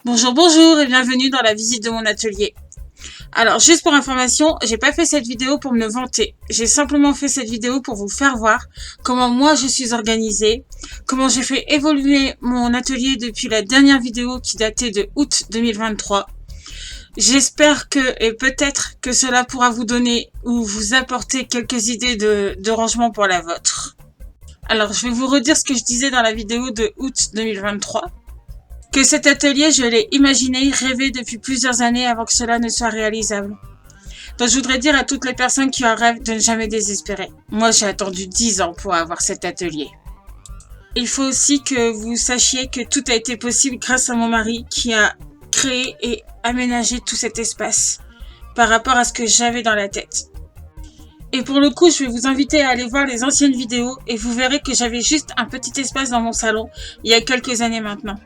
Bonjour, bonjour et bienvenue dans la visite de mon atelier. Alors, juste pour information, j'ai pas fait cette vidéo pour me vanter. J'ai simplement fait cette vidéo pour vous faire voir comment moi je suis organisée, comment j'ai fait évoluer mon atelier depuis la dernière vidéo qui datait de août 2023. J'espère que, et peut-être que cela pourra vous donner ou vous apporter quelques idées de rangement pour la vôtre. Alors, je vais vous redire ce que je disais dans la vidéo de août 2023. Que cet atelier, je l'ai imaginé, rêvé depuis plusieurs années avant que cela ne soit réalisable. Donc je voudrais dire à toutes les personnes qui en rêvent de ne jamais désespérer. Moi, j'ai attendu 10 ans pour avoir cet atelier. Il faut aussi que vous sachiez que tout a été possible grâce à mon mari qui a créé et aménagé tout cet espace par rapport à ce que j'avais dans la tête. Et pour le coup, je vais vous inviter à aller voir les anciennes vidéos et vous verrez que j'avais juste un petit espace dans mon salon il y a quelques années maintenant.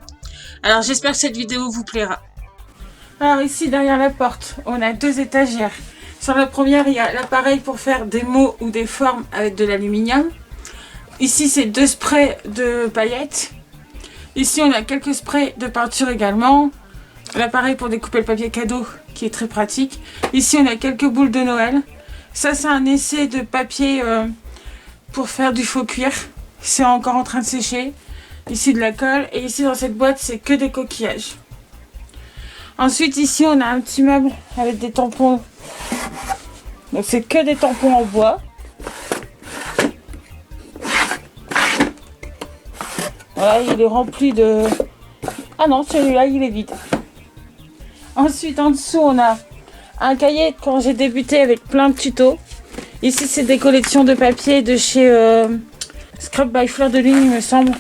Alors j'espère que cette vidéo vous plaira. Alors ici derrière la porte, on a 2 étagères. Sur la première, il y a l'appareil pour faire des mots ou des formes avec de l'aluminium. Ici, c'est 2 sprays de paillettes. Ici, on a quelques sprays de peinture également. L'appareil pour découper le papier cadeau qui est très pratique. Ici, on a quelques boules de Noël. Ça, c'est un essai de papier pour faire du faux cuir. C'est encore en train de sécher. Ici de la colle et ici dans cette boîte c'est que des coquillages. Ensuite ici on a un petit meuble avec des tampons. Donc c'est que des tampons en bois. Voilà, il est rempli de... Ah non, celui-là il est vide. Ensuite en dessous on a un cahier quand j'ai débuté avec plein de tutos. Ici c'est des collections de papier de chez Scrap by Fleur de Lune il me semble.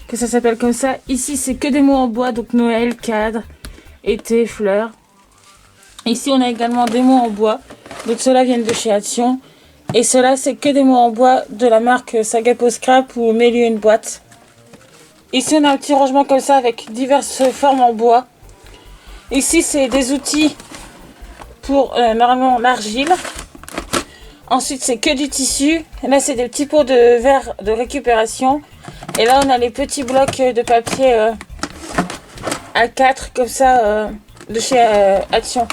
Que ça s'appelle comme ça. Ici, c'est que des mots en bois, donc Noël, cadre, été, fleurs. Ici, on a également des mots en bois, donc ceux-là viennent de chez Action. Et ceux-là, c'est que des mots en bois de la marque Sagapo Scrap ou Mets-lui une boîte. Ici, on a un petit rangement comme ça avec diverses formes en bois. Ici, c'est des outils pour normalement l'argile. Ensuite, c'est que du tissu. Là, c'est des petits pots de verre de récupération. Et là, on a les petits blocs de papier A4, comme ça, de chez Action.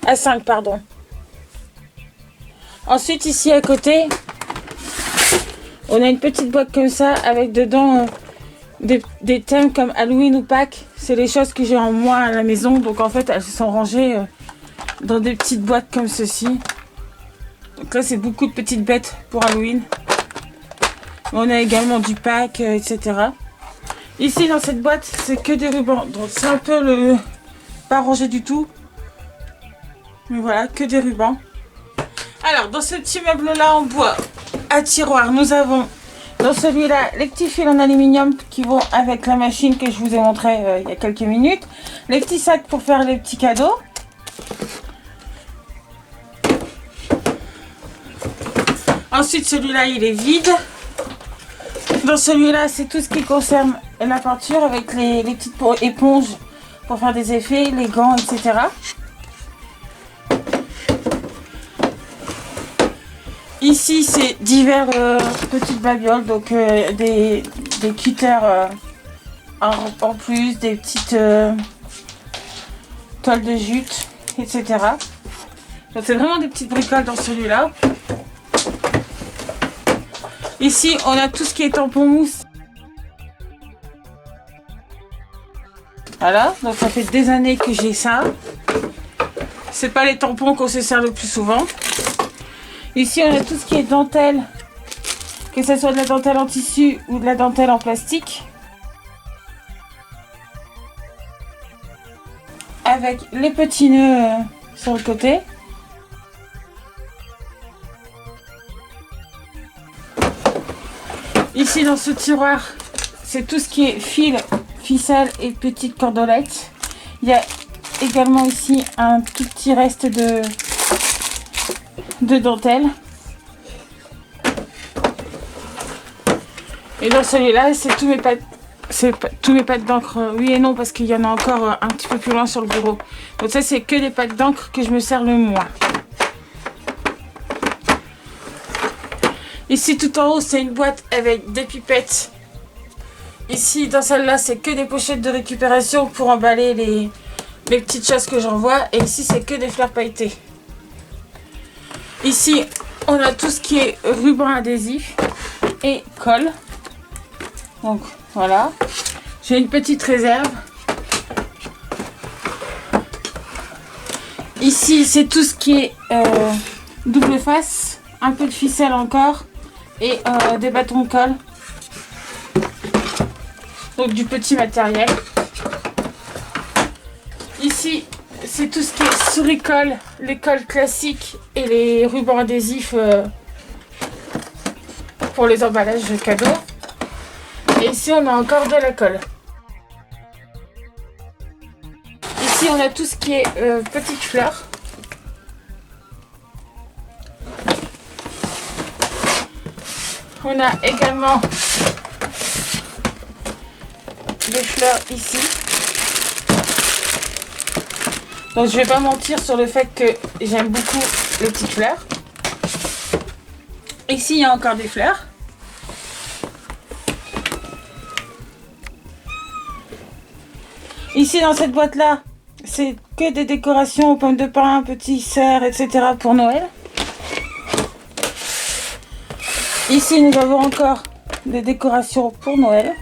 A5, pardon. Ensuite, ici à côté, on a une petite boîte comme ça, avec dedans des thèmes comme Halloween ou Pâques. C'est les choses que j'ai en moi à la maison. Donc, en fait, elles sont rangées dans des petites boîtes comme ceci. Donc là, c'est beaucoup de petites bêtes pour Halloween. On a également du pack, etc. Ici, dans cette boîte, c'est que des rubans. Donc, c'est un peu pas rangé du tout. Mais voilà, que des rubans. Alors, dans ce petit meuble-là en bois, à tiroir, nous avons, dans celui-là, les petits fils en aluminium qui vont avec la machine que je vous ai montré il y a quelques minutes. Les petits sacs pour faire les petits cadeaux. Ensuite, celui-là, il est vide. Dans celui-là, c'est tout ce qui concerne la peinture avec les petites éponges pour faire des effets, les gants, etc. Ici, c'est divers petites babioles, donc des cutters en plus, des petites toiles de jute, etc. Donc, c'est vraiment des petites bricoles dans celui-là. Ici, on a tout ce qui est tampon mousse. Voilà, donc ça fait des années que j'ai ça. C'est pas les tampons qu'on se sert le plus souvent. Ici, on a tout ce qui est dentelle. Que ce soit de la dentelle en tissu ou de la dentelle en plastique. Avec les petits nœuds sur le côté. Ici dans ce tiroir, c'est tout ce qui est fil, ficelle et petites cordelettes. Il y a également ici un tout petit reste de dentelle. Et dans celui-là, c'est tous mes pâtes d'encre. Oui et non, parce qu'il y en a encore un petit peu plus loin sur le bureau. Donc ça, c'est que des pâtes d'encre que je me sers le moins. Ici tout en haut c'est une boîte avec des pipettes Ici, dans celle-là, c'est que des pochettes de récupération pour emballer les petites choses que j'envoie. Et ici, c'est que des fleurs pailletées. Ici, on a tout ce qui est ruban adhésif et colle. Donc, voilà. J'ai une petite réserve. Ici, c'est tout ce qui est double face. Un peu de ficelle encore. Et des bâtons de colle. Donc, du petit matériel. Ici, c'est tout ce qui est souris-colle, les colles classiques et les rubans adhésifs pour les emballages cadeaux. Et ici, on a encore de la colle. Ici, on a tout ce qui est petites fleurs. On a également des fleurs ici. Donc je vais pas mentir sur le fait que j'aime beaucoup les petites fleurs. Ici il y a encore des fleurs. Ici dans cette boîte là, c'est que des décorations aux pommes de pin, petits cerfs, etc. pour Noël. Ici nous avons encore des décorations pour Noël.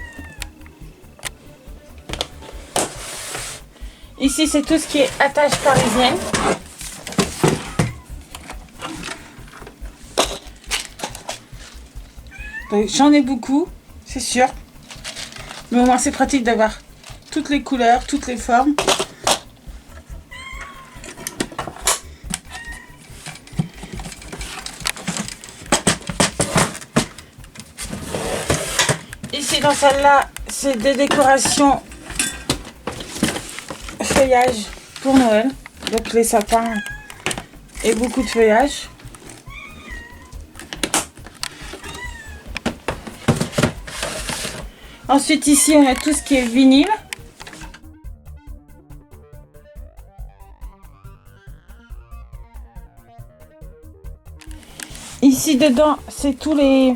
Ici, c'est tout ce qui est attache parisienne. Donc, j'en ai beaucoup, c'est sûr. Mais au moins, c'est pratique d'avoir toutes les couleurs, toutes les formes. Ici, dans celle-là, c'est des décorations feuillage pour Noël, donc les sapins et beaucoup de feuillage. Ensuite ici on a tout ce qui est vinyle. Ici dedans c'est tous les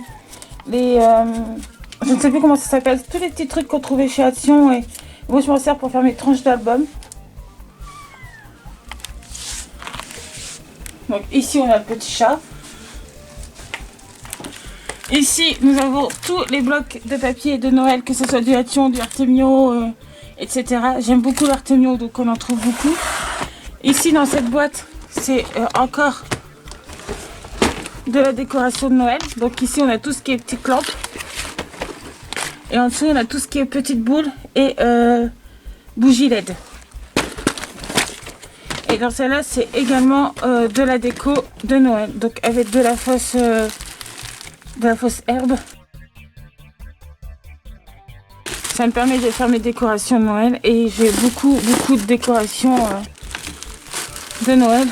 je ne sais plus comment ça s'appelle, tous les petits trucs qu'on trouvait chez Action et moi je m'en sers pour faire mes tranches d'album. Donc ici on a le petit chat. Ici nous avons tous les blocs de papier de Noël, que ce soit du Action, du Artemio, etc. J'aime beaucoup l'Artemio donc on en trouve beaucoup. Ici dans cette boîte c'est encore de la décoration de Noël. Donc ici on a tout ce qui est petites lampes. Et en dessous on a tout ce qui est petites boules et bougies LED. Et dans celle-là, c'est également de la déco de Noël. Donc avec de la fausse herbe. Ça me permet de faire mes décorations de Noël. Et j'ai beaucoup de décorations de Noël.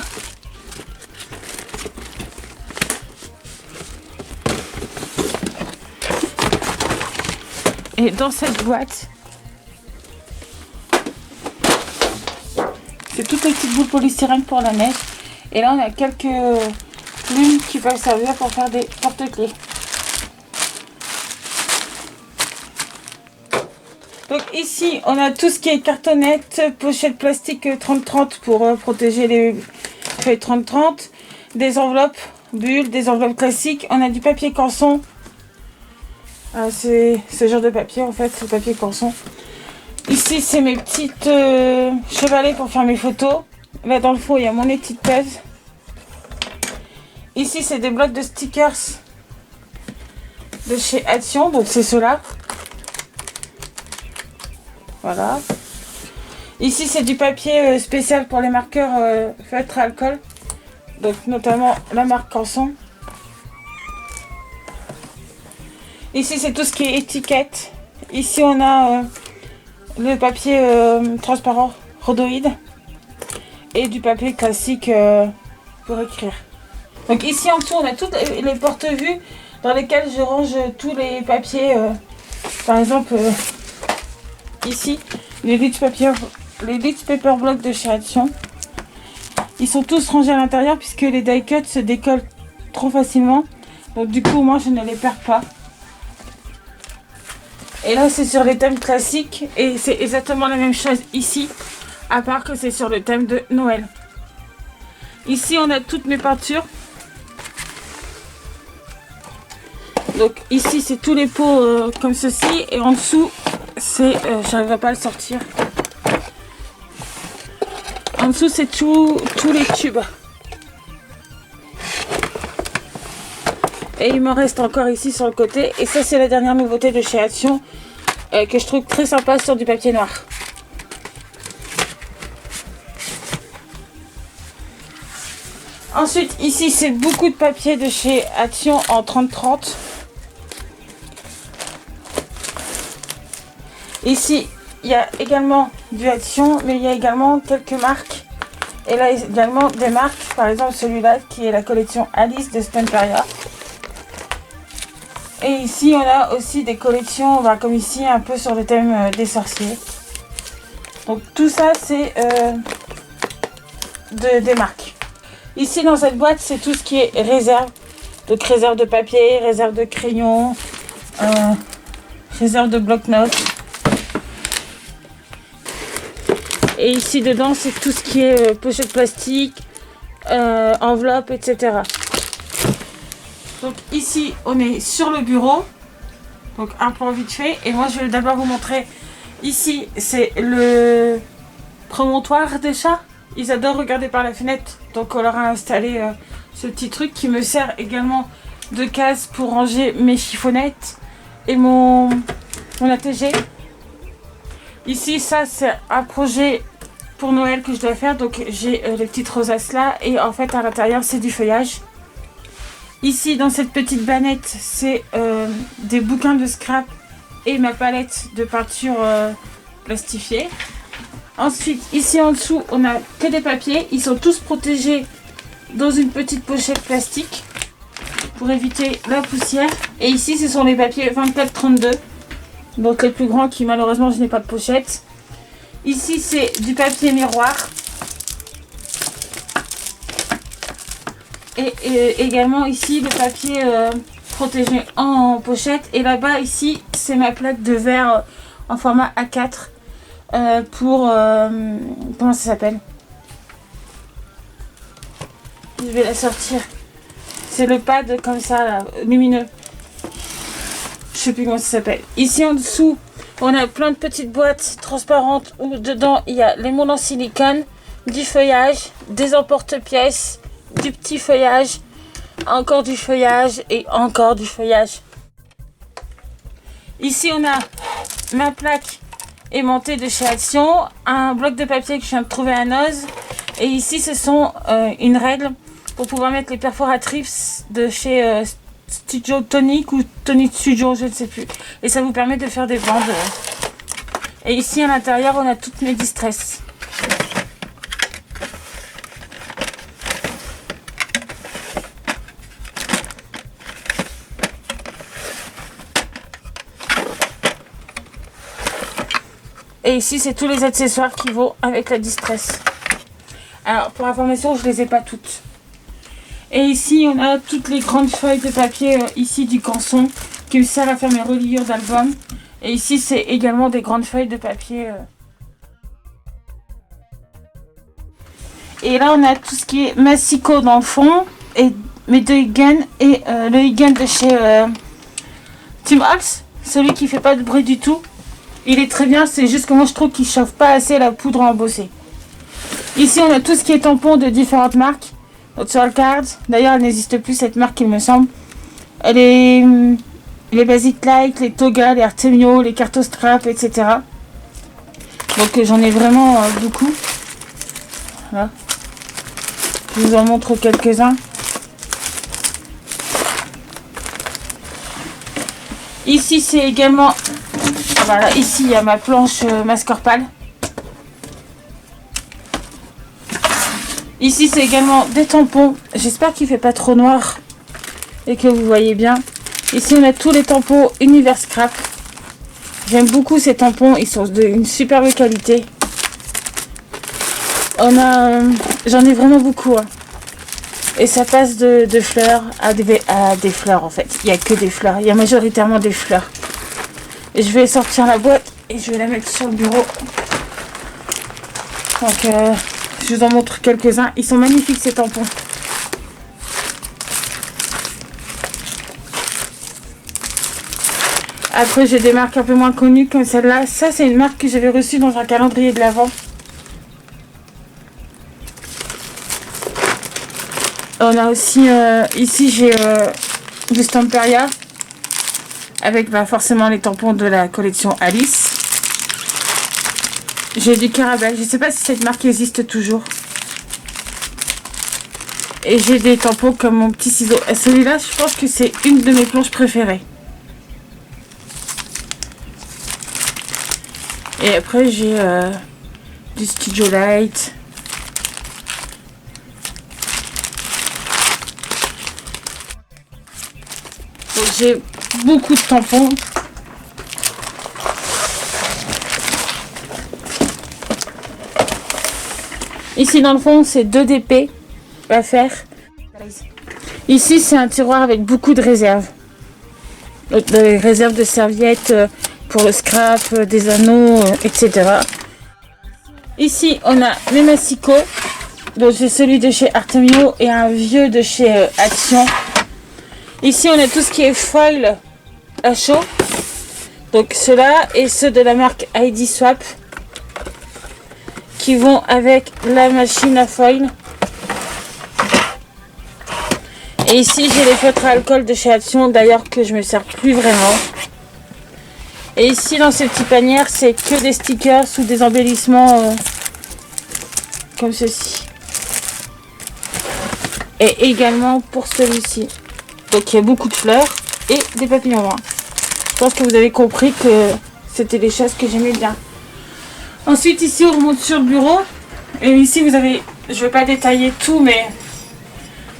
Et dans cette boîte, c'est toutes les petites boules polystyrène pour la neige. Et là, on a quelques plumes qui peuvent servir pour faire des porte-clés. Donc ici, on a tout ce qui est cartonnette, pochette plastique 30-30 pour protéger les feuilles 30-30. Des enveloppes bulles, des enveloppes classiques. On a du papier canson. C'est ce genre de papier en fait, c'est papier canson. Ici, c'est mes petites chevalets pour faire mes photos. Là, dans le fond, il y a mon étiquetage. Ici, c'est des blocs de stickers de chez Action. Donc, c'est ceux-là. Voilà. Ici, c'est du papier spécial pour les marqueurs feutre à alcool. Donc, notamment la marque Canson. Ici, c'est tout ce qui est étiquette. Ici, on a le papier transparent rhodoïde et du papier classique pour écrire. Donc ici en dessous on a toutes les porte-vues dans lesquelles je range tous les papiers. Par exemple ici les Litch Paper Block de chez Action. Ils sont tous rangés à l'intérieur puisque les die cuts se décollent trop facilement. Donc du coup moi je ne les perds pas. Et là, c'est sur les thèmes classiques. Et c'est exactement la même chose ici, à part que c'est sur le thème de Noël. Ici, on a toutes mes peintures. Donc ici, c'est tous les pots comme ceci. Et en dessous, c'est... j'arriverai pas à le sortir. En dessous, c'est tous les tubes. Et il me reste encore ici sur le côté. Et ça, c'est la dernière nouveauté de chez Action que je trouve très sympa sur du papier noir. Ensuite, ici, c'est beaucoup de papier de chez Action en 30-30. Ici, il y a également du Action, mais il y a également quelques marques. Et là, également des marques, par exemple celui-là qui est la collection Alice de Stemperia. Et ici, on a aussi des collections, comme ici, un peu sur le thème des sorciers. Donc tout ça, c'est des marques. Ici, dans cette boîte, c'est tout ce qui est réserve. Donc réserve de papier, réserve de crayon, réserve de bloc-notes. Et ici dedans, c'est tout ce qui est pochette plastique, enveloppe, etc. Donc ici, on est sur le bureau. Donc un plan vite fait. Et moi, je vais d'abord vous montrer. Ici, c'est le promontoire des chats. Ils adorent regarder par la fenêtre. Donc on leur a installé ce petit truc qui me sert également de case pour ranger mes chiffonnettes et mon ATG. Ici, ça, c'est un projet pour Noël que je dois faire. Donc, j'ai les petites rosaces là. Et en fait, à l'intérieur, c'est du feuillage. Ici, dans cette petite banette, c'est des bouquins de scrap et ma palette de peinture plastifiée. Ensuite, ici en dessous, on a que des papiers. Ils sont tous protégés dans une petite pochette plastique pour éviter la poussière. Et ici, ce sont les papiers 24-32. Donc les plus grands qui malheureusement je n'ai pas de pochette. Ici c'est du papier miroir. Et également ici le papier protégé en pochette. Et là-bas ici c'est ma plaque de verre en format A4 pour... comment ça s'appelle? Je vais la sortir. C'est le pad comme ça là, lumineux. Je sais plus comment ça s'appelle. Ici en dessous, on a plein de petites boîtes transparentes où dedans il y a les mondes en silicone, du feuillage, des emporte-pièces, du petit feuillage, encore du feuillage et encore du feuillage. Ici on a ma plaque aimantée de chez Action, un bloc de papier que je viens de trouver à Noz. Et ici ce sont une règle pour pouvoir mettre les perforatrices de chez Studio Tonic ou Tonic Studio, je ne sais plus. Et ça vous permet de faire des bandes. Et ici à l'intérieur, on a toutes mes distress. Et ici, c'est tous les accessoires qui vont avec la distress. Alors, pour information, je les ai pas toutes. Et ici, on a toutes les grandes feuilles de papier ici du Canson qui me sert à faire mes reliures d'albums. Et ici, c'est également des grandes feuilles de papier. Et là, on a tout ce qui est Massico dans le fond. Et mes deux Huygens et le Huygens de chez Tim Holtz. Celui qui fait pas de bruit du tout. Il est très bien, c'est juste que moi je trouve qu'il chauffe pas assez la poudre embossée. Ici, on a tout ce qui est tampons de différentes marques. Sur le card, d'ailleurs elle n'existe plus cette marque il me semble. Elle est les Basic Light, les Toga, les Artemio, les Cartostrap, etc. Donc j'en ai vraiment beaucoup. Voilà. Je vous en montre quelques-uns. Ici c'est également... Voilà, ici il y a ma planche Mascorpal. Ici, c'est également des tampons. J'espère qu'il ne fait pas trop noir et que vous voyez bien. Ici, on a tous les tampons Univers Scrap. J'aime beaucoup ces tampons. Ils sont d'une superbe qualité. J'en ai vraiment beaucoup. Hein. Et ça passe de fleurs à des fleurs, en fait. Il n'y a que des fleurs. Il y a majoritairement des fleurs. Et je vais sortir la boîte et je vais la mettre sur le bureau. Donc je vous en montre quelques-uns. Ils sont magnifiques ces tampons. Après j'ai des marques un peu moins connues comme celle-là. Ça c'est une marque que j'avais reçue dans un calendrier de l'Avent. On a aussi ici j'ai du Stamperia avec forcément les tampons de la collection Alice. J'ai du Caramel, je ne sais pas si cette marque existe toujours. Et j'ai des tampons comme mon petit ciseau. Et celui-là, je pense que c'est une de mes planches préférées. Et après, j'ai du Studio Light. Donc j'ai beaucoup de tampons. Ici dans le fond c'est 2 DP à faire. Ici c'est un tiroir avec beaucoup de réserves. Des réserves de serviettes pour le scrap, des anneaux, etc. Ici on a mes massicots. Donc j'ai celui de chez Artemio et un vieux de chez Action. Ici on a tout ce qui est foil à chaud. Donc ceux-là et ceux de la marque ID Swap. Qui vont avec la machine à foil. Et ici j'ai les feutres à alcool de chez Action, d'ailleurs que je me sers plus vraiment. Et ici dans ces petits panières c'est que des stickers ou des embellissements comme ceci. Et également pour celui-ci. Donc il y a beaucoup de fleurs et des papillons bruns. Je pense que vous avez compris que c'était des choses que j'aimais bien. Ensuite ici on remonte sur le bureau et ici vous avez, je vais pas détailler tout mais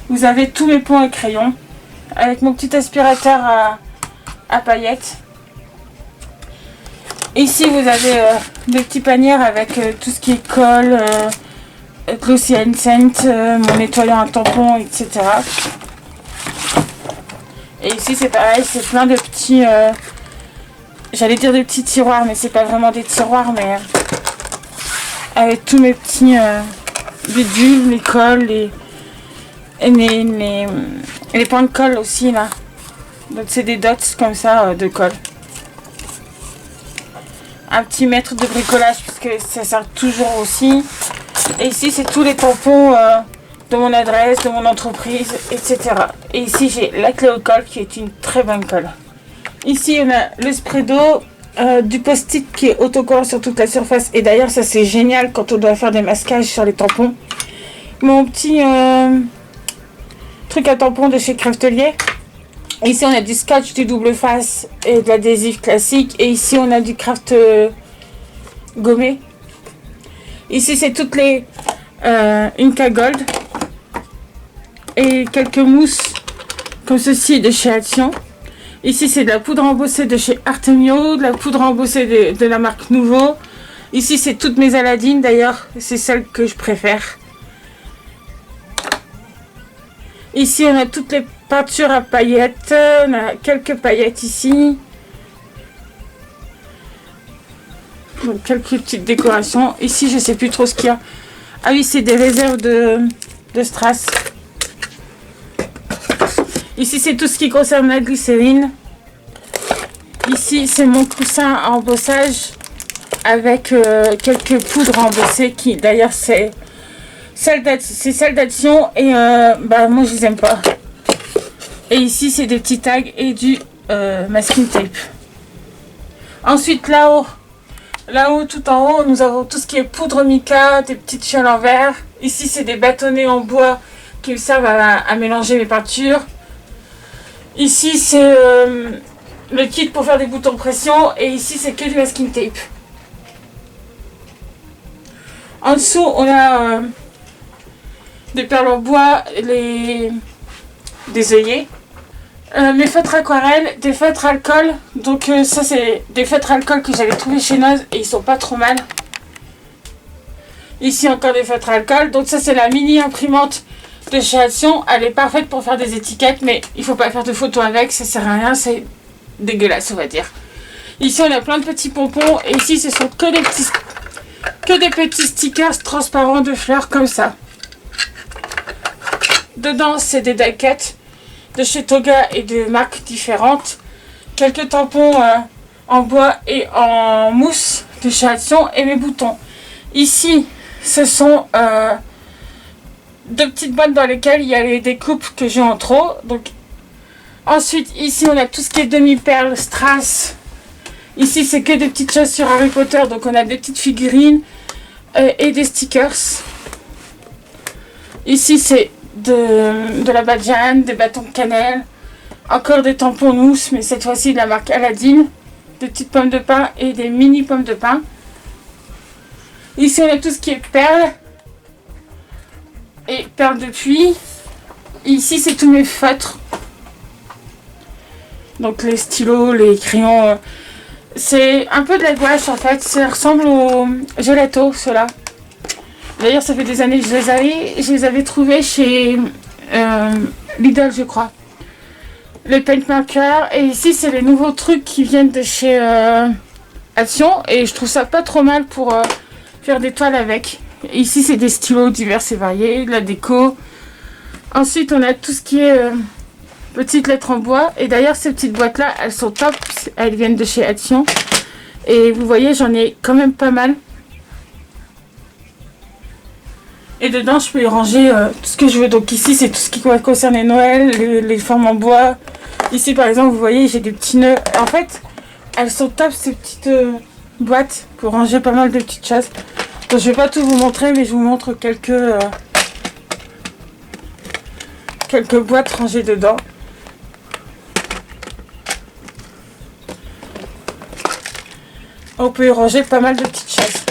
vous avez tous mes pots et crayons avec mon petit aspirateur à paillettes. Ici vous avez des petits paniers avec tout ce qui est colle, Glossy Scent, mon nettoyant à tampon, etc. Et ici c'est pareil, c'est plein de petits, j'allais dire des petits tiroirs mais c'est pas vraiment des tiroirs mais avec tous mes petits bidules, les colles, les points de colle aussi là. Donc c'est des dots comme ça de colle. Un petit mètre de bricolage puisque ça sert toujours aussi. Et ici c'est tous les tampons de mon adresse, de mon entreprise, etc. Et ici j'ai la clé au colle qui est une très bonne colle. Ici on a le spray d'eau. Du post-it qui est autocollant sur toute la surface et d'ailleurs ça c'est génial quand on doit faire des masquages sur les tampons. Mon petit truc à tampons de chez Craftelier. Ici on a du scotch, du double face et de l'adhésif classique et ici on a du craft gommé. Ici c'est toutes les Inca Gold et quelques mousses comme ceci de chez Action. Ici, c'est de la poudre embossée de chez Artemio, de la poudre embossée de la marque Nouveau. Ici, c'est toutes mes Aladine. D'ailleurs, c'est celle que je préfère. Ici, on a toutes les peintures à paillettes. On a quelques paillettes ici. Donc, quelques petites décorations. Ici, je sais plus trop ce qu'il y a. Ah oui, c'est des réserves de strass. Ici, c'est tout ce qui concerne la glycérine. Ici, c'est mon coussin à embossage avec quelques poudres embossées qui, d'ailleurs, c'est celle d'Action et moi, je les aime pas. Et ici, c'est des petits tags et du masking tape. Ensuite, là-haut, tout en haut, nous avons tout ce qui est poudre mica, des petites chioles en verre. Ici, c'est des bâtonnets en bois qui me servent à mélanger mes peintures. Ici, c'est le kit pour faire des boutons pression. Et ici, c'est que du masking tape. En dessous, on a des perles en bois, des œillets. Mes feutres aquarelles, des feutres alcool. Donc ça, c'est des feutres alcool que j'avais trouvé chez Noz et ils sont pas trop mal. Ici, encore des feutres alcool. Donc ça, c'est la mini imprimante de chez Action. Elle est parfaite pour faire des étiquettes, mais il faut pas faire de photos avec, ça sert à rien, c'est dégueulasse on va dire. Ici, on a plein de petits pompons. Et ici, ce sont que des petits stickers transparents de fleurs comme ça. Dedans, c'est des die-cuts de chez Toga et de marques différentes. Quelques tampons en bois et en mousse de chez Action et mes boutons. Ici, ce sont deux petites boîtes dans lesquelles il y a les découpes que j'ai en trop. Donc, ensuite, ici, on a tout ce qui est demi-perles, strass. Ici, c'est que des petites choses sur Harry Potter. Donc, on a des petites figurines et des stickers. Ici, c'est de la badjane, des bâtons de cannelle. Encore des tampons mousse, mais cette fois-ci de la marque Aladdin. Des petites pommes de pin et des mini pommes de pin. Ici, on a tout ce qui est perles. Et perles de pluie. Ici, c'est tous mes feutres. Donc, les stylos, les crayons. C'est un peu de la gouache, en fait. Ça ressemble au gelato, ceux-là. D'ailleurs, ça fait des années que je les avais trouvés chez Lidl, je crois. Les paint markers. Et ici, c'est les nouveaux trucs qui viennent de chez Action. Et je trouve ça pas trop mal pour faire des toiles avec. Ici, c'est des stylos divers et variés, de la déco. Ensuite, on a tout ce qui est petites lettres en bois. Et d'ailleurs, ces petites boîtes-là, elles sont top. Elles viennent de chez Action. Et vous voyez, j'en ai quand même pas mal. Et dedans, je peux y ranger tout ce que je veux. Donc ici, c'est tout ce qui concerne les Noël, les formes en bois. Ici, par exemple, vous voyez, j'ai des petits nœuds. En fait, elles sont top, ces petites boîtes, pour ranger pas mal de petites choses. Donc, je vais pas tout vous montrer, mais je vous montre quelques boîtes rangées dedans. On peut y ranger pas mal de petites choses.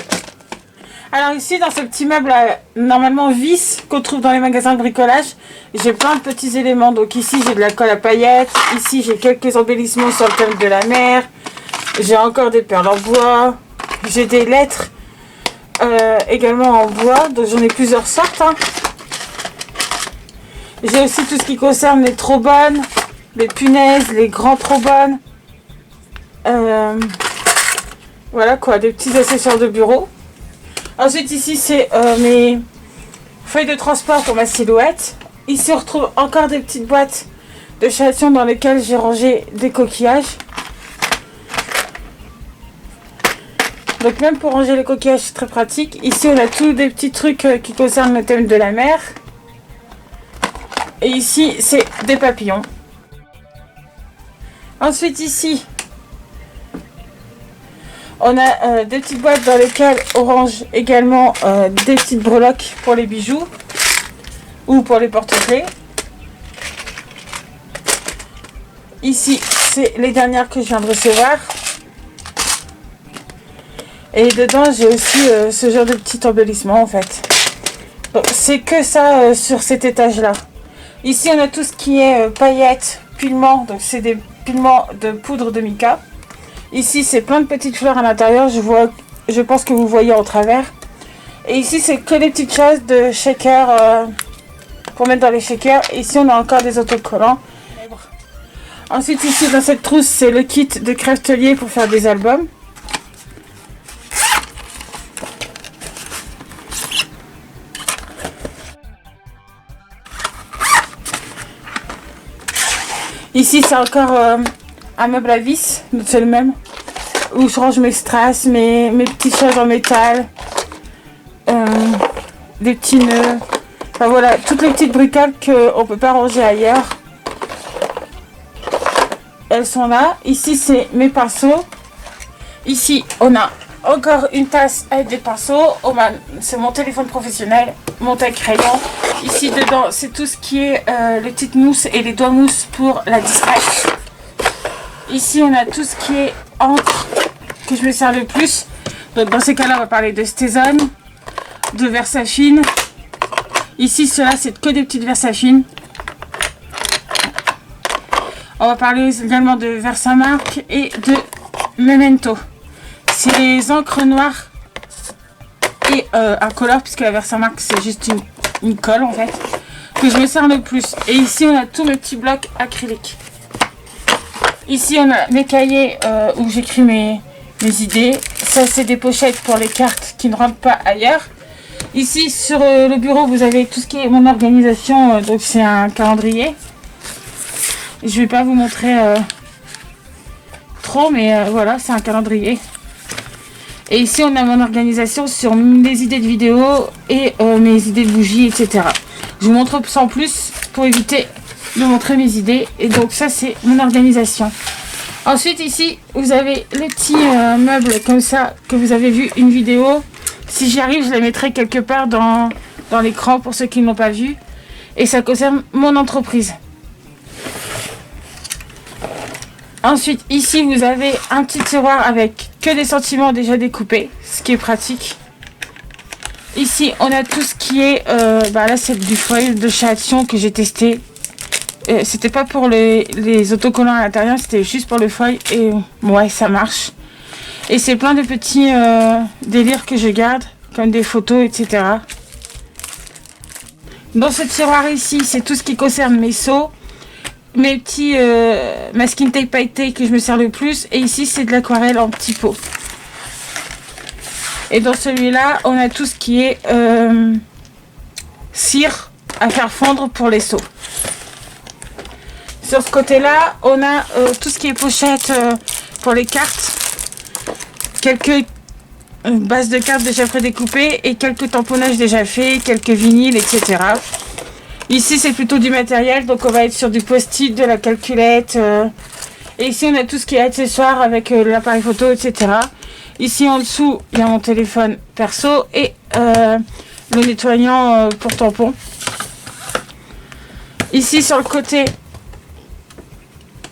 Alors ici, dans ce petit meuble, normalement vis, qu'on trouve dans les magasins de bricolage, j'ai plein de petits éléments. Donc ici, j'ai de la colle à paillettes. Ici, j'ai quelques embellissements sur le thème de la mer. J'ai encore des perles en bois. J'ai des lettres également en bois. Donc j'en ai plusieurs sortes. Hein. J'ai aussi tout ce qui concerne les trombones, les punaises, les grands trombones. Voilà quoi, des petits accessoires de bureau. Ensuite, ici, c'est mes feuilles de transport pour ma silhouette. Ici, on retrouve encore des petites boîtes de chez Action dans lesquelles j'ai rangé des coquillages. Donc, même pour ranger les coquillages, c'est très pratique. Ici, on a tous des petits trucs qui concernent le thème de la mer. Et ici, c'est des papillons. Ensuite, ici, on a des petites boîtes dans lesquelles on range également des petites breloques pour les bijoux ou pour les porte-clés. Ici, c'est les dernières que je viens de recevoir. Et dedans, j'ai aussi ce genre de petit embellissement en fait. C'est que ça sur cet étage-là. Ici, on a tout ce qui est paillettes, pilements. Donc, c'est des pilements de poudre de mica. Ici, c'est plein de petites fleurs à l'intérieur. Je pense que vous voyez en travers. Et ici, c'est que des petites choses de shaker pour mettre dans les shakers. Et ici, on a encore des autocollants. Ensuite, ici, dans cette trousse, c'est le kit de Craftelier pour faire des albums. Ici, c'est encore un meuble à vis, c'est le même, où je range mes strass, mes petites choses en métal, des petits nœuds, enfin voilà, toutes les petites bricoles qu'on ne peut pas ranger ailleurs. Elles sont là. Ici, c'est mes pinceaux. Ici, on a encore une tasse avec des pinceaux. C'est mon téléphone professionnel, mon taille-crayon. Ici, dedans, c'est tout ce qui est les petites mousses et les doigts mousses pour la distraction. Ici, on a tout ce qui est encre que je me sers le plus. Donc, dans ces cas-là, on va parler de Stézone, de Versafine. Ici, cela, c'est que des petites Versafines. On va parler également de Versamark et de Memento. C'est les encres noires et incolores, puisque la Versamark, c'est juste une colle, en fait, que je me sers le plus. Et ici, on a tous mes petits blocs acryliques. Ici, on a mes cahiers où j'écris mes idées. Ça, c'est des pochettes pour les cartes qui ne rentrent pas ailleurs. Ici, sur le bureau, vous avez tout ce qui est mon organisation. Donc, c'est un calendrier. Je vais pas vous montrer trop, mais voilà, c'est un calendrier. Et ici, on a mon organisation sur les idées de vidéos et mes idées de bougies, etc. Je vous montre sans plus pour éviter de montrer mes idées. Et donc, ça, c'est mon organisation. Ensuite, ici, vous avez les petits meubles comme ça que vous avez vu une vidéo. Si j'y arrive, je les mettrai quelque part dans l'écran pour ceux qui ne l'ont pas vu. Et ça concerne mon entreprise. Ensuite, ici, vous avez un petit tiroir avec que des sentiments déjà découpés, ce qui est pratique. Ici, on a tout ce qui est... là, c'est du foil de chez Action que j'ai testé. C'était pas pour les autocollants à l'intérieur, c'était juste pour le foil. Et ouais, ça marche. Et c'est plein de petits délires que je garde, comme des photos, etc. Dans ce tiroir ici, c'est tout ce qui concerne mes seaux. Mes petits masking tape pailleté que je me sers le plus. Et ici, c'est de l'aquarelle en petits pots. Et dans celui-là, on a tout ce qui est cire à faire fondre pour les seaux. Sur ce côté-là, on a tout ce qui est pochette pour les cartes. Quelques bases de cartes déjà prédécoupées et quelques tamponnages déjà faits, quelques vinyles, etc. Ici, c'est plutôt du matériel, donc on va être sur du post-it, de la calculette. Et ici, on a tout ce qui est accessoires avec l'appareil photo, etc. Ici, en dessous, il y a mon téléphone perso et le nettoyant pour tampon. Ici, sur le côté,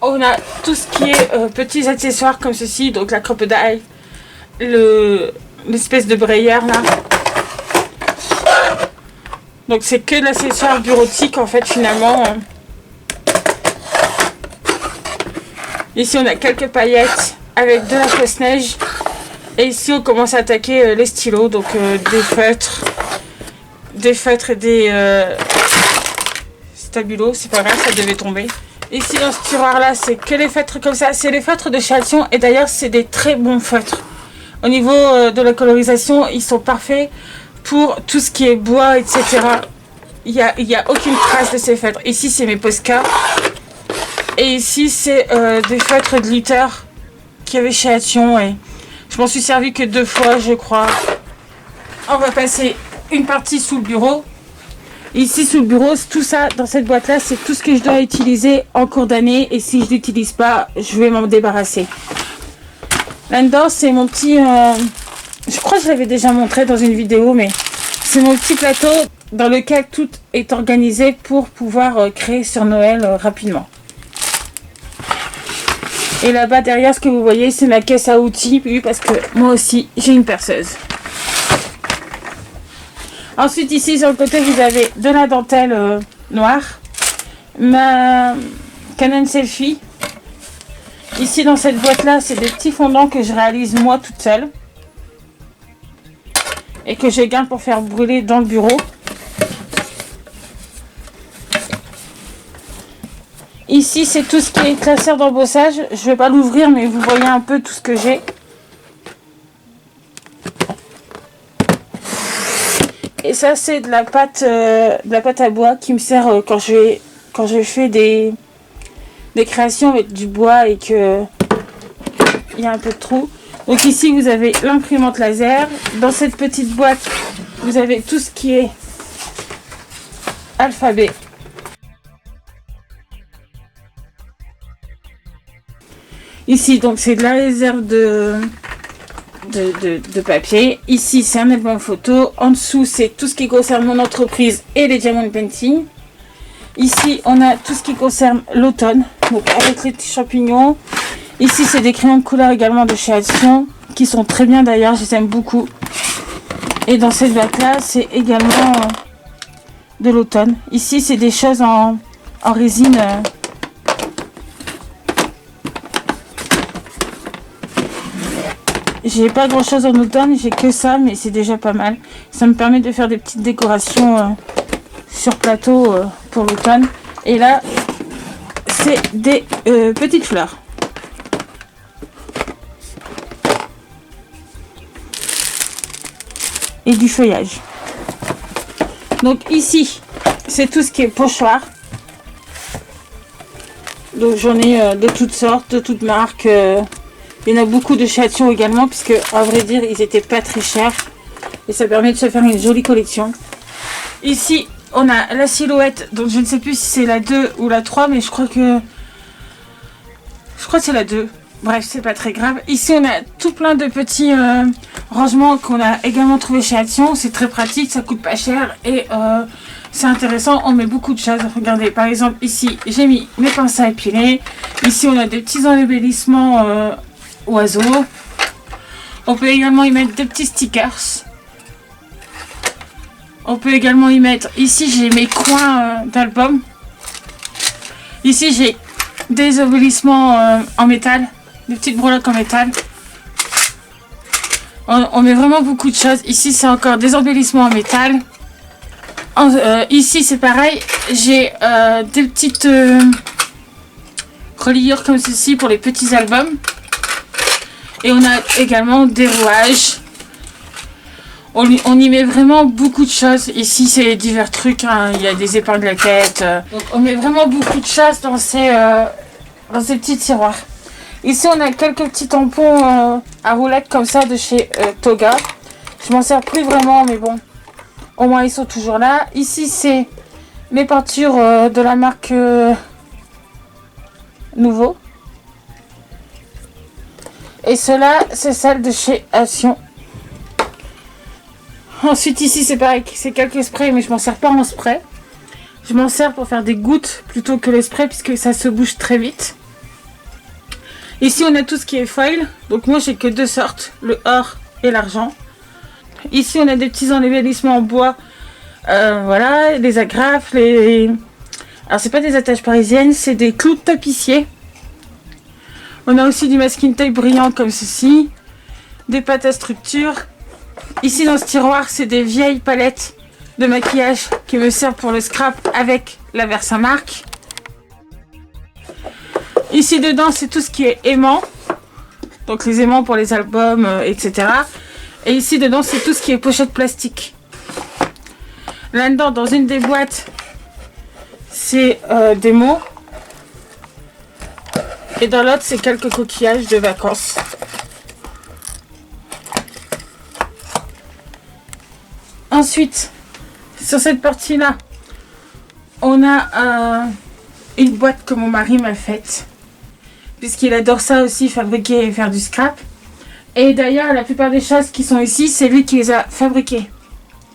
on a tout ce qui est petits accessoires comme ceci, donc la crocodile, l'espèce de brayère là. Donc c'est que de l'accessoire bureautique en fait finalement. Ici on a quelques paillettes avec de la fausse-neige. Et ici on commence à attaquer les stylos, donc des feutres et des stabilos, c'est pas grave, ça devait tomber. Ici dans ce tiroir là c'est que les feutres comme ça, c'est les feutres de chez Action et d'ailleurs c'est des très bons feutres. Au niveau de la colorisation, ils sont parfaits pour tout ce qui est bois, etc. Il y a aucune trace de ces feutres. Ici c'est mes Posca et ici c'est des feutres de glitter qu'il y avait chez Action et je m'en suis servi que 2 fois je crois. On va passer une partie sous le bureau. Ici sous le bureau, tout ça dans cette boîte là, c'est tout ce que je dois utiliser en cours d'année et si je l'utilise pas, je vais m'en débarrasser. Là-dedans, c'est mon petit... je crois que je l'avais déjà montré dans une vidéo, mais c'est mon petit plateau dans lequel tout est organisé pour pouvoir créer sur Noël rapidement. Et là-bas, derrière, ce que vous voyez, c'est ma caisse à outils, oui, parce que moi aussi, j'ai une perceuse. Ensuite, ici, sur le côté, vous avez de la dentelle noire. Ma Canon Selfie. Ici, dans cette boîte-là, c'est des petits fondants que je réalise moi toute seule. Et que je garde pour faire brûler dans le bureau. Ici, c'est tout ce qui est classeur d'embossage. Je ne vais pas l'ouvrir, mais vous voyez un peu tout ce que j'ai. Et ça, c'est de la pâte à bois qui me sert quand je fais des créations avec du bois et que il y a un peu de trou. Donc ici, vous avez l'imprimante laser. Dans cette petite boîte, vous avez tout ce qui est alphabet. Ici, donc, c'est de la réserve de papier. Ici, c'est un album photo. En dessous, c'est tout ce qui concerne mon entreprise et les diamond painting. Ici, on a tout ce qui concerne l'automne, donc avec les petits champignons. Ici, c'est des crayons de couleur également de chez Action, qui sont très bien d'ailleurs, je les aime beaucoup. Et dans cette boîte-là, c'est également de l'automne. Ici, c'est des choses en résine. J'ai pas grand chose en automne, j'ai que ça, mais c'est déjà pas mal. Ça me permet de faire des petites décorations sur plateau pour l'automne. Et là, c'est des petites fleurs. et du feuillage. Donc ici, c'est tout ce qui est pochoir. Donc j'en ai de toutes sortes, de toutes marques. Il y en a beaucoup de chez Action également, puisque à vrai dire, ils étaient pas très chers. Et ça permet de se faire une jolie collection. Ici, on a la silhouette, donc je ne sais plus si c'est la 2 ou la 3, mais je crois que c'est la 2. Bref, c'est pas très grave. Ici, on a tout plein de petits rangements qu'on a également trouvé chez Action. C'est très pratique, ça coûte pas cher et c'est intéressant. On met beaucoup de choses. Regardez, par exemple, ici, j'ai mis mes pinces à épiler. Ici, on a des petits embellissements oiseaux. On peut également y mettre des petits stickers. On peut également y mettre... Ici, j'ai mes coins d'album. Ici, j'ai des embellissements en métal. Des petites breloques en métal. On met vraiment beaucoup de choses. Ici, c'est encore des embellissements en métal. Ici, c'est pareil. J'ai des petites reliures comme ceci pour les petits albums. Et on a également des rouages. On y met vraiment beaucoup de choses. Ici, c'est divers trucs. Hein. Il y a des épingles à quête. Donc, on met vraiment beaucoup de choses dans ces petits tiroirs. Ici, on a quelques petits tampons à roulettes comme ça de chez Toga. Je m'en sers plus vraiment, mais bon. Au moins, ils sont toujours là. Ici, c'est mes peintures de la marque Nouveau. Et cela, c'est celle de chez Action. Ensuite, ici, c'est pareil. C'est quelques sprays, mais je m'en sers pas en spray. Je m'en sers pour faire des gouttes plutôt que le spray, puisque ça se bouge très vite. Ici, on a tout ce qui est foil. Donc, moi, j'ai que deux sortes, le or et l'argent. Ici, on a des petits embellissements en bois. Voilà, des agrafes. Alors, c'est pas des attaches parisiennes, c'est des clous de tapissier. On a aussi du masking tape brillant comme ceci. Des pâtes à structure. Ici, dans ce tiroir, c'est des vieilles palettes de maquillage qui me servent pour le scrap avec la Versamark. Ici dedans, c'est tout ce qui est aimant. Donc les aimants pour les albums, etc. Et ici dedans, c'est tout ce qui est pochette plastique. Là-dedans, dans une des boîtes, c'est des mots. Et dans l'autre, c'est quelques coquillages de vacances. Ensuite, sur cette partie-là, on a une boîte que mon mari m'a faite. Puisqu'il adore ça aussi, fabriquer et faire du scrap. Et d'ailleurs, la plupart des choses qui sont ici, c'est lui qui les a fabriquées.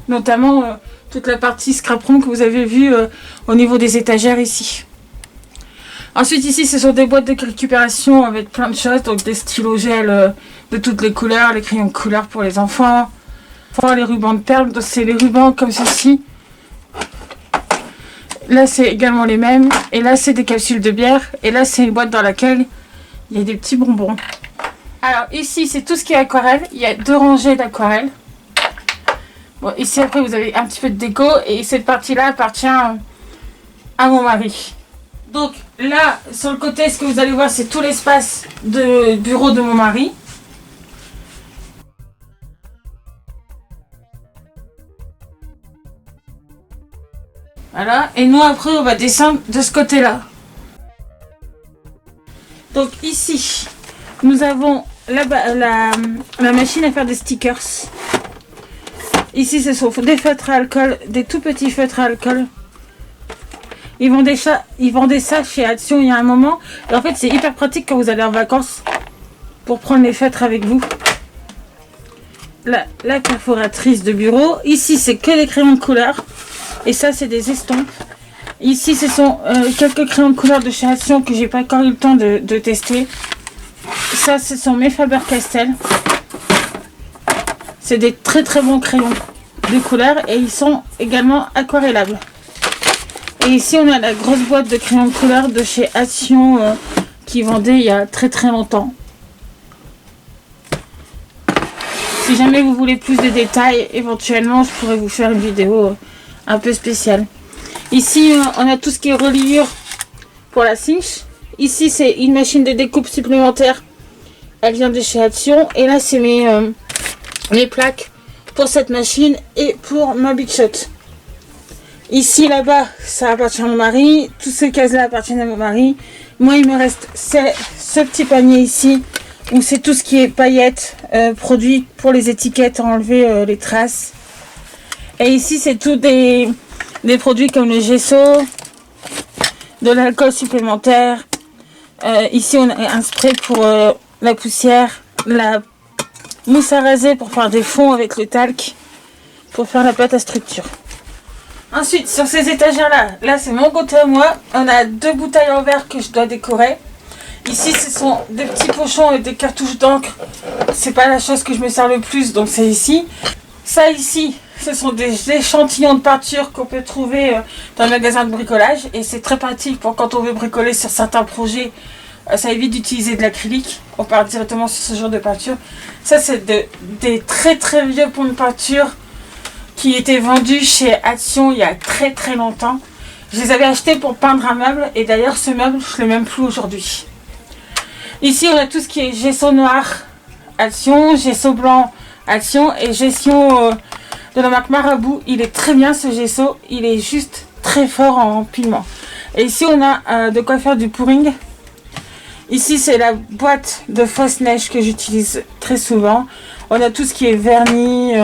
Notamment toute la partie scrap-room que vous avez vue au niveau des étagères ici. Ensuite, ici, ce sont des boîtes de récupération avec plein de choses. Donc des stylos gel de toutes les couleurs, les crayons de couleur pour les enfants. Les rubans de perles, donc c'est les rubans comme ceci. Là, c'est également les mêmes. Et là, c'est des capsules de bière. Et là, c'est une boîte dans laquelle il y a des petits bonbons. Alors, ici, c'est tout ce qui est aquarelle. Il y a 2 rangées d'aquarelle. Bon, ici, après, vous avez un petit peu de déco. Et cette partie-là appartient à mon mari. Donc, là, sur le côté, ce que vous allez voir, c'est tout l'espace de bureau de mon mari. Voilà, et nous après on va descendre de ce côté-là. Donc ici, nous avons la machine à faire des stickers. Ici, ce sont des feutres à alcool, des tout petits feutres à alcool. Ils vendaient ça chez Action il y a un moment. Et en fait, c'est hyper pratique quand vous allez en vacances pour prendre les feutres avec vous. La perforatrice de bureau. Ici, c'est que les crayons de couleur. Et ça, c'est des estompes. Ici, ce sont quelques crayons de couleur de chez Action que j'ai pas encore eu le temps de tester. Ça, ce sont mes Faber-Castell. C'est des très très bons crayons de couleur et ils sont également aquarellables. Et ici, on a la grosse boîte de crayons de couleur de chez Action qui vendait il y a très très longtemps. Si jamais vous voulez plus de détails, éventuellement, je pourrais vous faire une vidéo un peu spéciale. Ici, on a tout ce qui est reliure pour la cinch. Ici, c'est une machine de découpe supplémentaire. Elle vient de chez Action. Et là, c'est mes plaques pour cette machine et pour ma Big Shot. Ici, là-bas, ça appartient à mon mari. Toutes ces cases-là appartiennent à mon mari. Moi, il me reste ce petit panier ici, où c'est tout ce qui est paillettes, produits pour les étiquettes, enlever les traces. Et ici, c'est tout des produits comme le gesso, de l'alcool supplémentaire. Ici, on a un spray pour la poussière, la mousse à raser pour faire des fonds avec le talc, pour faire la pâte à structure. Ensuite, sur ces étagères-là, là c'est mon côté à moi, on a 2 bouteilles en verre que je dois décorer. Ici, ce sont des petits pochons et des cartouches d'encre. C'est pas la chose que je me sers le plus, donc c'est ici. Ça ici, ce sont des échantillons de peinture qu'on peut trouver dans le magasin de bricolage. Et c'est très pratique pour quand on veut bricoler sur certains projets. Ça évite d'utiliser de l'acrylique. On part directement sur ce genre de peinture. Ça, c'est des très très vieux pots de peinture qui étaient vendus chez Action il y a très très longtemps. Je les avais achetés pour peindre un meuble. Et d'ailleurs, ce meuble, je ne l'ai même plus aujourd'hui. Ici, on a tout ce qui est gesso noir Action, gesso blanc Action et gesso de la marque Marabout. Il est très bien ce gesso. Il est juste très fort en empilement. Et ici, on a de quoi faire du pouring. Ici, c'est la boîte de fausse neige que j'utilise très souvent. On a tout ce qui est vernis,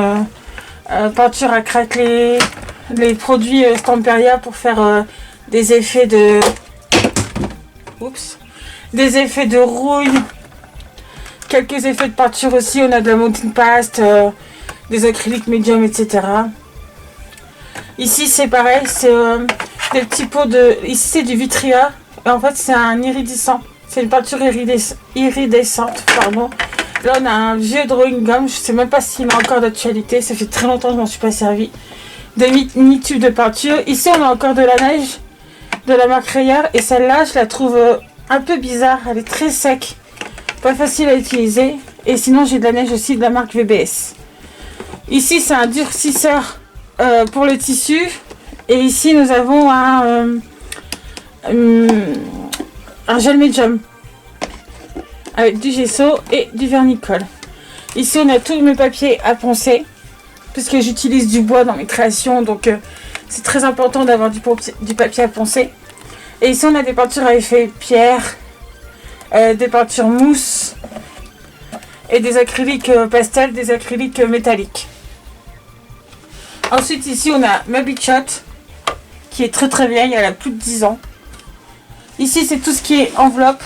peinture à craqueler, les produits Stamperia pour faire des effets de... Oups. Des effets de rouille. Quelques effets de peinture aussi. On a de la mountain paste, des acryliques médium, etc. Ici, c'est pareil. C'est des petits pots de... Ici, c'est du Vitria. En fait, c'est un iridescent. C'est une peinture iridescente, pardon. Là, on a un vieux drawing gum. Je ne sais même pas s'il est encore d'actualité. Ça fait très longtemps que je m'en suis pas servi. Des mini-tubes de peinture. Ici, on a encore de la neige de la marque Rayard. Et celle-là, je la trouve un peu bizarre. Elle est très sec. Pas facile à utiliser. Et sinon, j'ai de la neige aussi de la marque VBS. Ici, c'est un durcisseur pour le tissu. Et ici, nous avons un gel médium avec du gesso et du vernicole. Ici, on a tous mes papiers à poncer puisque j'utilise du bois dans mes créations, donc c'est très important d'avoir du papier à poncer. Et ici, on a des peintures à effet pierre, des peintures mousse et des acryliques pastel, des acryliques métalliques. Ensuite, ici, on a ma Big Shot qui est très très vieille, elle a plus de 10 ans. Ici, c'est tout ce qui est enveloppe.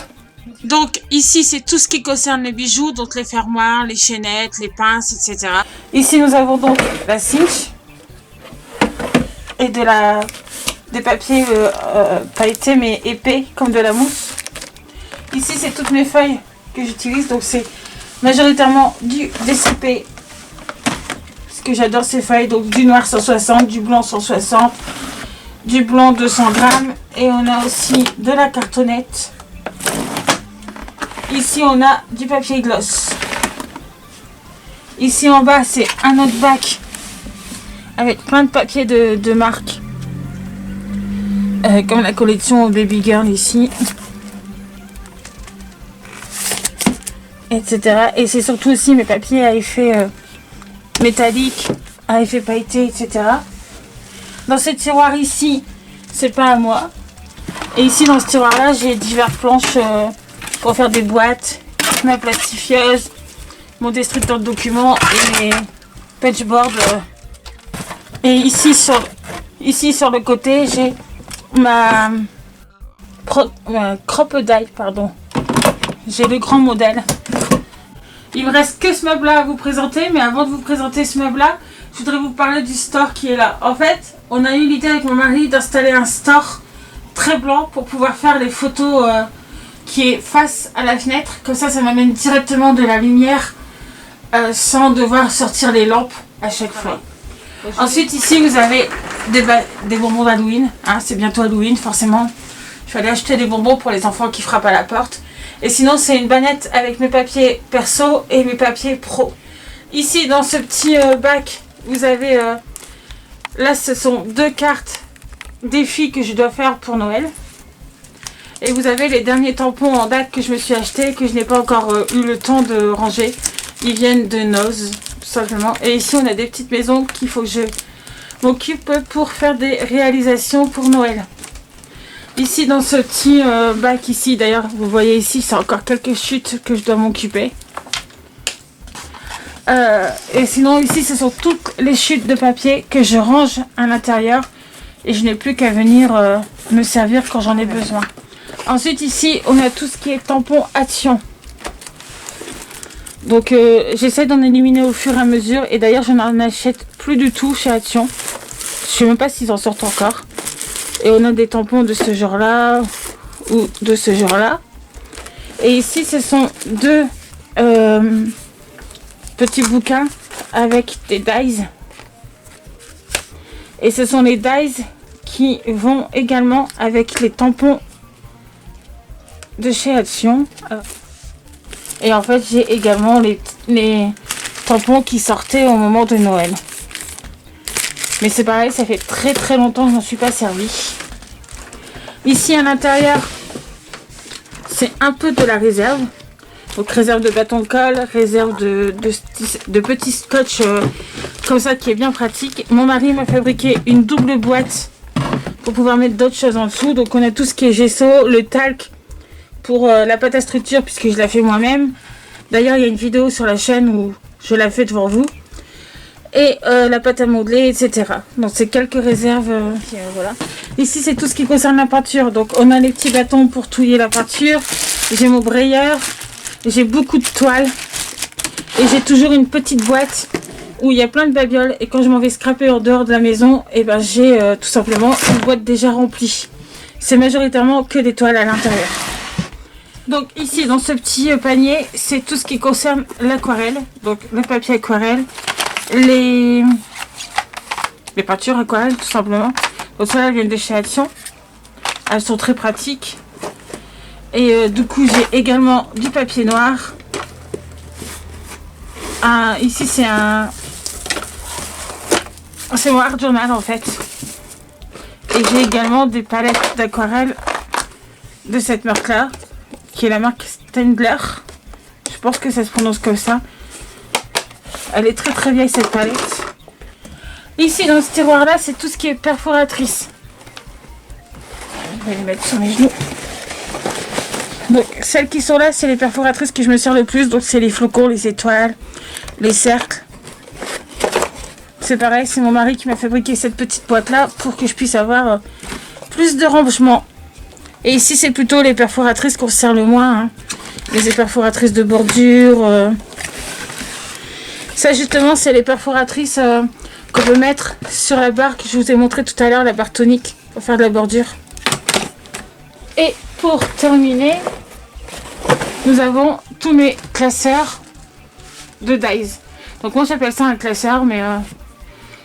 Donc, ici, c'est tout ce qui concerne les bijoux, donc les fermoirs, les chaînettes, les pinces, etc. Ici, nous avons donc la cinch et des papiers pailletés, mais épais, comme de la mousse. Ici, c'est toutes mes feuilles que j'utilise, donc c'est majoritairement du DCP. Parce que j'adore ces feuilles, donc du noir 160, du blanc 160, du blanc 200 grammes. Et on a aussi de la cartonnette. Ici, on a du papier gloss. Ici, en bas, c'est un autre bac avec plein de papiers de marque. Comme la collection Baby Girl ici. Etc. Et c'est surtout aussi mes papiers à effet métallique, à effet pailleté, etc. Dans ce tiroir ici, c'est pas à moi. Et ici, dans ce tiroir-là, j'ai diverses planches pour faire des boîtes, ma plastifieuse, mon destructeur de documents et mes patchboards. Et ici sur le côté, j'ai ma crocodile, pardon. J'ai le grand modèle. Il me reste que ce meuble-là à vous présenter, mais avant de vous présenter ce meuble-là, je voudrais vous parler du store qui est là. En fait, on a eu l'idée avec mon mari d'installer un store très blanc pour pouvoir faire les photos qui est face à la fenêtre. Comme ça m'amène directement de la lumière sans devoir sortir les lampes à chaque fois. Ensuite, ici, vous avez des bonbons d'Halloween. Hein, c'est bientôt Halloween, forcément. Je vais aller acheter des bonbons pour les enfants qui frappent à la porte. Et sinon, c'est une bannette avec mes papiers perso et mes papiers pro. Ici, dans ce petit bac, vous avez... là, ce sont 2 cartes défis que je dois faire pour Noël. Et vous avez les derniers tampons en date que je me suis acheté, que je n'ai pas encore eu le temps de ranger. Ils viennent de Noz. simplement. Et ici, on a des petites maisons qu'il faut que je m'occupe pour faire des réalisations pour Noël. Ici, dans ce petit bac ici, d'ailleurs, vous voyez ici, c'est encore quelques chutes que je dois m'occuper. Et sinon, ici, ce sont toutes les chutes de papier que je range à l'intérieur. Et je n'ai plus qu'à venir me servir quand j'en ai besoin. Ensuite, ici, on a tout ce qui est tampon Action. Donc, j'essaie d'en éliminer au fur et à mesure. Et d'ailleurs, je n'en achète plus du tout chez Action. Je ne sais même pas s'ils en sortent encore. Et on a des tampons de ce genre-là ou de ce genre-là. Et ici, ce sont deux petits bouquins avec des dies. Et ce sont les dies qui vont également avec les tampons de chez Action. Et en fait, j'ai également les tampons qui sortaient au moment de Noël. Mais c'est pareil, ça fait très très longtemps que je n'en suis pas servi. Ici à l'intérieur, c'est un peu de la réserve. Donc réserve de bâton de colle, réserve de petits scotch comme ça qui est bien pratique. Mon mari m'a fabriqué une double boîte pour pouvoir mettre d'autres choses en dessous. Donc on a tout ce qui est gesso, le talc pour la pâte à structure puisque je la fais moi-même. D'ailleurs il y a une vidéo sur la chaîne où je la fais devant vous. Et la pâte à modeler, etc. Donc c'est quelques réserves. Voilà. Ici c'est tout ce qui concerne la peinture. Donc on a les petits bâtons pour touiller la peinture. J'ai mon brayeur. J'ai beaucoup de toiles. Et j'ai toujours une petite boîte où il y a plein de babioles. Et quand je m'en vais scraper en dehors de la maison, et ben j'ai tout simplement une boîte déjà remplie. C'est majoritairement que des toiles à l'intérieur. Donc ici dans ce petit panier, c'est tout ce qui concerne l'aquarelle. Donc le papier aquarelle. Les peintures aquarelles tout simplement. Donc celles-là viennent de chez Action. Elles sont très pratiques. Et du coup j'ai également du papier noir. Ici c'est mon art journal en fait. Et j'ai également des palettes d'aquarelle de cette marque là, qui est la marque Stendler. Je pense que ça se prononce comme ça. Elle est très très vieille cette palette. Ici dans ce tiroir là, c'est tout ce qui est perforatrice. Je vais les mettre sur mes genoux. Donc celles qui sont là, c'est les perforatrices que je me sers le plus. Donc c'est les flocons, les étoiles, les cercles. C'est pareil, c'est mon mari qui m'a fabriqué cette petite boîte là pour que je puisse avoir plus de rangement. Et ici c'est plutôt les perforatrices qu'on se sert le moins. Hein. Les perforatrices de bordure. Ça justement c'est les perforatrices qu'on peut mettre sur la barre que je vous ai montré tout à l'heure, la barre tonique pour faire de la bordure. Et pour terminer, nous avons tous mes classeurs de dies. Donc moi j'appelle ça un classeur, mais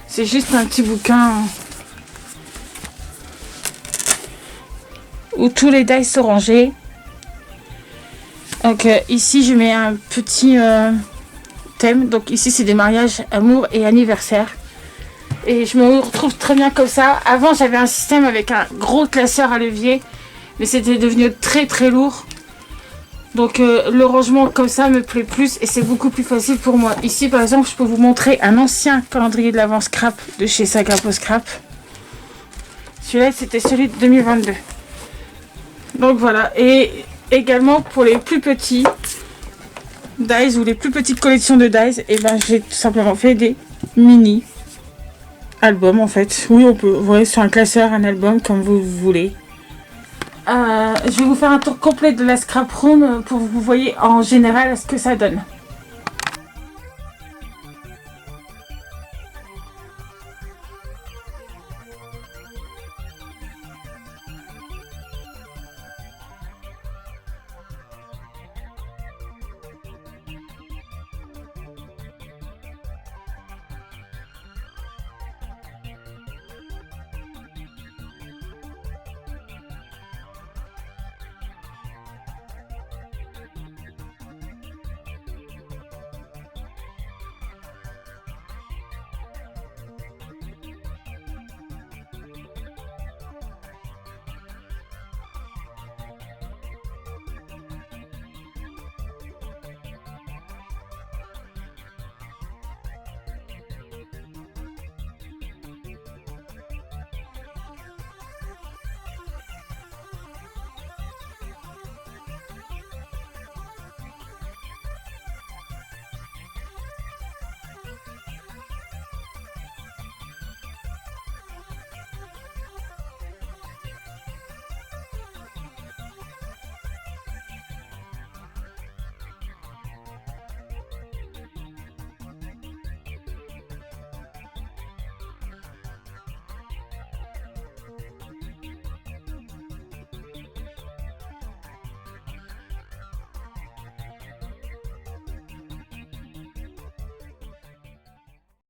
c'est juste un petit bouquin où tous les dies sont rangés. Donc ici je mets un petit thème. Donc ici c'est des mariages, amour et anniversaire. Et je me retrouve très bien comme ça. Avant j'avais un système avec un gros classeur à levier, mais c'était devenu très très lourd. Donc le rangement comme ça me plaît plus et c'est beaucoup plus facile pour moi. Ici par exemple je peux vous montrer un ancien calendrier de l'avant scrap de chez Sagapo Scrap. Celui-là c'était celui de 2022. Donc voilà. Et également pour les plus petits dies ou les plus petites collections de dies, et ben j'ai tout simplement fait des mini albums en fait. Oui on peut, vous voyez sur un classeur, un album comme vous voulez. Je vais vous faire un tour complet de la scrap room pour que vous voyez en général ce que ça donne.